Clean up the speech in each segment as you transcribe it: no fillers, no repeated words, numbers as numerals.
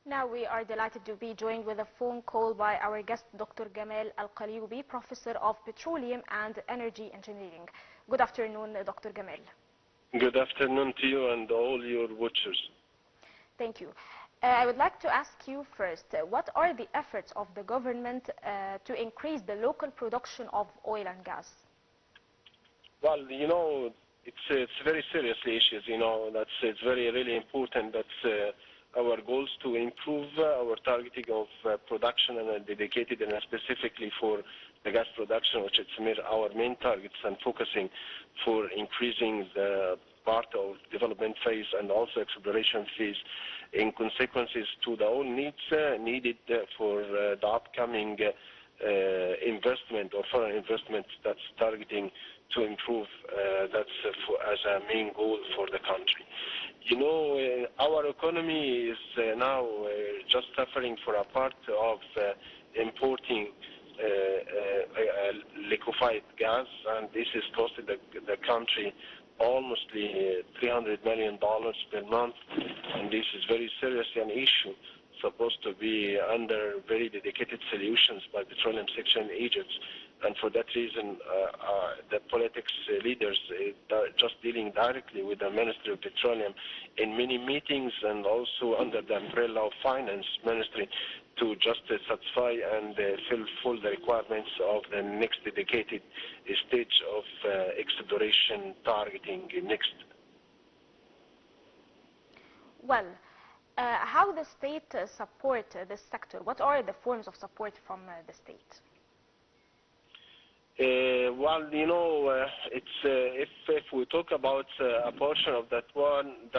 Now we are delighted to be joined with a phone call by our guest, Dr. Gamal Qalyoubi, Professor of Petroleum and Energy Engineering. Good afternoon, Dr. Gamal. Good afternoon to you and all your watchers. Thank you. I would like to ask you first, what are the efforts of the government to increase the local production of oil and gas? Well, it's very serious issues, it's very, really important. That's our goals to improve our targeting of production and dedicated and specifically for the gas production, which is our main targets, and focusing for increasing the part of development phase and also exploration phase in consequences to the oil needs needed for the upcoming investment or foreign investment that's targeting to improve as a main goal for the country. Our economy is now just suffering for a part of importing liquefied gas, and this has costed the country almost $300 million per month, and this is very serious an issue supposed to be under very dedicated solutions by petroleum section in Egypt. And for that reason, the politics leaders are just dealing directly with the Ministry of Petroleum in many meetings and also under the umbrella of Finance Ministry to just satisfy and fulfill the requirements of the next dedicated stage of exploration targeting next. Well, how the state support this sector? What are the forms of support from the state? If we talk about a portion of that one,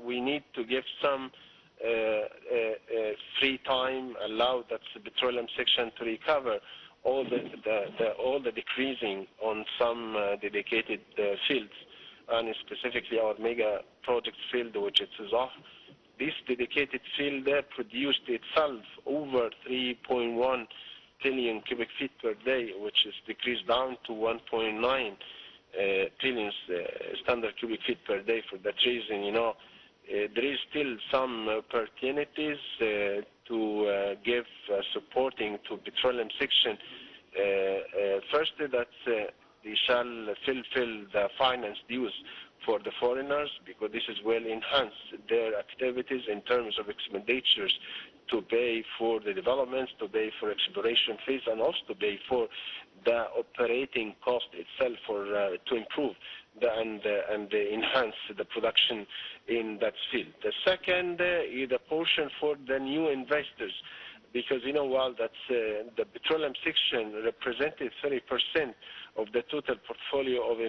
we need to give some free time, allow that petroleum section to recover all the decreasing on some dedicated fields, and specifically our mega project field, which is off. This dedicated field produced itself over 3.1 trillion cubic feet per day, which is decreased down to 1.9 trillion standard cubic feet per day. For that reason, there is still some opportunities to give supporting to petroleum section. Firstly, that they shall fulfill the finance dues for the foreigners, because this is well enhance their activities in terms of expenditures to pay for the developments, to pay for exploration phase, and also to pay for the operating cost itself to improve and enhance the production in that field. The second is a portion for the new investors, because that's the petroleum section represented 30% of the total portfolio of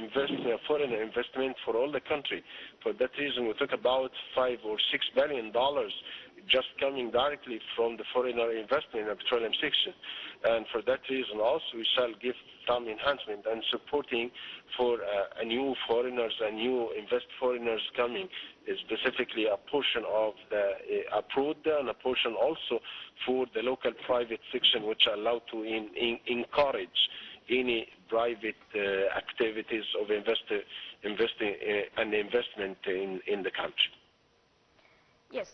foreign investment for all the country. For that reason, we talk about $5 or $6 billion just coming directly from the foreigner investment in the petroleum section. And for that reason also, we shall give some enhancement and supporting for new foreigners and new foreigners coming, specifically a portion of the approved and a portion also for the local private section, which are allowed to encourage any private activities of investing and investment in the country. Yes.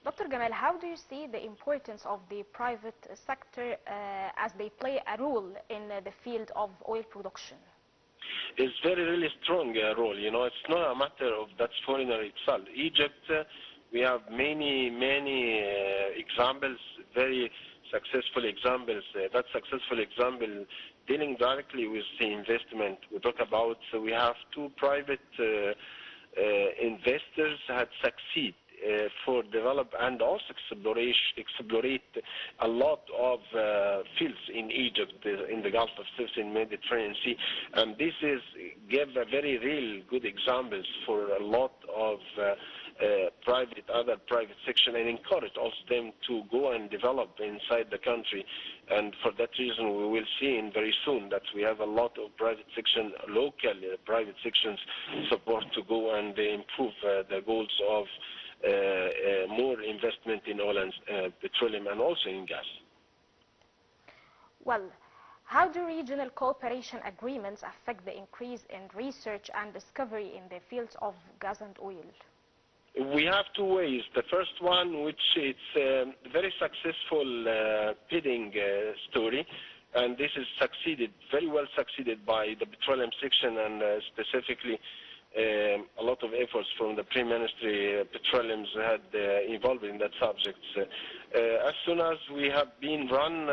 Dr. Gamal, how do you see the importance of the private sector as they play a role in the field of oil production? It's very, really strong role. It's not a matter of that foreigner itself. Egypt, we have many examples, very successful examples. That successful example dealing directly with the investment. We talk about, we have two private investors had succeed for develop and also explorate a lot of fields in Egypt, in the Gulf of Suez, in Mediterranean Sea, and this give a very real good examples for a lot of other private section, and encourage also them to go and develop inside the country. And for that reason, we will see in very soon that we have a lot of private section, local private sections support to go and improve the goals of more investment in oil and petroleum and also in gas. Well, how do regional cooperation agreements affect the increase in research and discovery in the fields of gas and oil? We have two ways. The first one, which it's a very successful bidding story, and this is succeeded, very well succeeded by the petroleum section, and specifically a lot of efforts from the Pre-Ministry Petroleum had involved in that subject. As soon as we have been run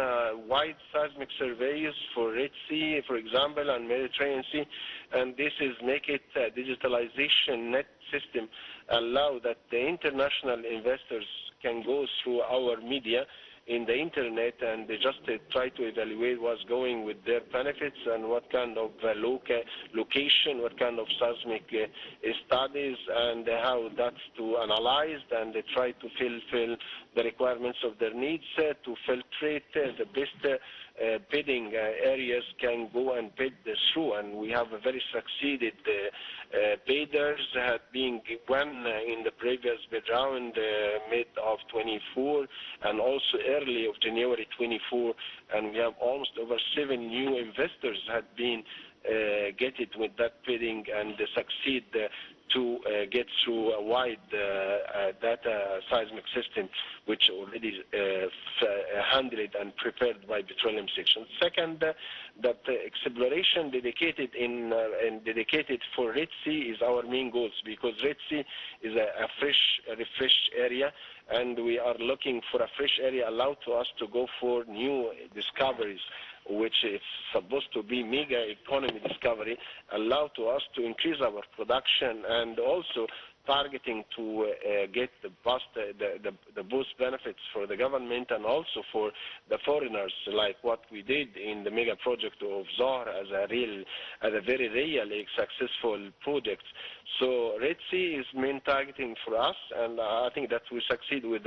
wide seismic surveys for Red Sea, for example, and Mediterranean Sea, and this is make it a digitalization net system, allow that the international investors can go through our media in the internet and they just try to evaluate what's going with their benefits and what kind of location, what kind of seismic studies, and how that's to analyze, and they try to fulfill the requirements of their needs to filtrate the best bidding areas can go and bid through, and we have a very succeeded bidders had been won in the previous bid round mid of 24 and also early of January 24, and we have almost over 7 new investors had been get it with that bidding and succeed to get through a wide data seismic system, which already handled and prepared by petroleum section. Second, that exploration dedicated dedicated for Red Sea is our main goals, because Red Sea is a refreshed area, and we are looking for a fresh area allowed to us to go for new discoveries, which is supposed to be mega economy discovery, allow to us to increase our production, and also targeting to get the boost benefits for the government and also for the foreigners, like what we did in the mega project of Zohr as a very really successful project. So Red Sea is main targeting for us, and I think that we succeed with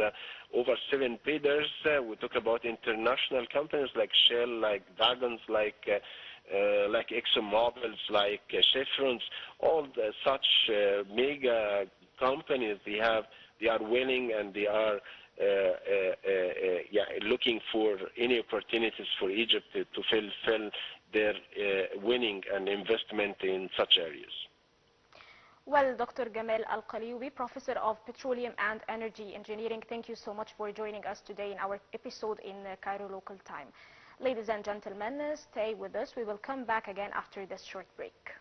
over 7 bidders. We talk about international companies like Shell, like Dragons, like ExxonMobil, like Chevrons, all such mega companies. They are willing, and they are looking for any opportunities for Egypt to fulfill their winning and investment in such areas. Well, Dr. Gamal Al-Qalyoubi, Professor of Petroleum and Energy Engineering, thank you so much for joining us today in our episode in Cairo local time. Ladies and gentlemen, stay with us. We will come back again after this short break.